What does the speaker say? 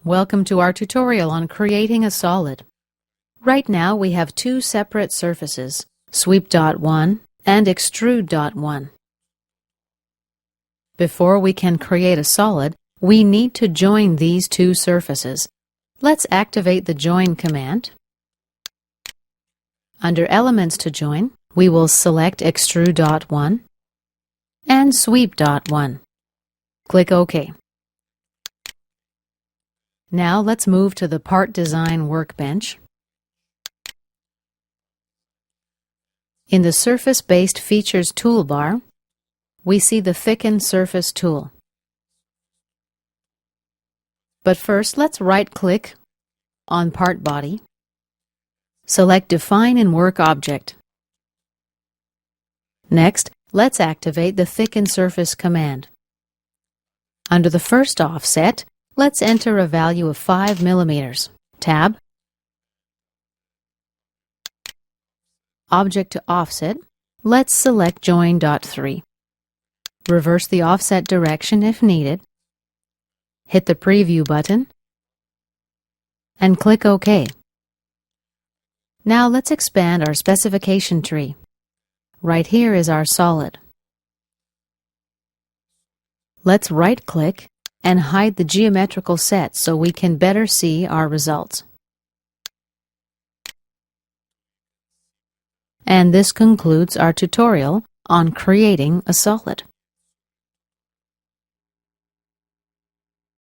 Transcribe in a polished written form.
Welcome to our tutorial on creating a solid. Right now we have two separate surfaces, Sweep.1 and Extrude.1. Before we can create a solid, we need to join these two surfaces. Let's activate the Join command. Under Elements to join, we will select Extrude.1 and Sweep.1. Click OK. Now let's move to the Part Design workbench. In the Surface-Based Features toolbar, we see the Thicken Surface tool. But first, let's right-click on Part Body. Select Define in Work Object. Next, let's activate the Thicken Surface command. Under the first offset, let's enter a value of 5 mm. Tab, Object to Offset, let's select Join.3. Reverse the offset direction if needed. Hit the Preview button and click OK. Now let's expand our specification tree. Right here is our solid. Let's right-click and hide the geometrical set so we can better see our results. And this concludes our tutorial on creating a solid.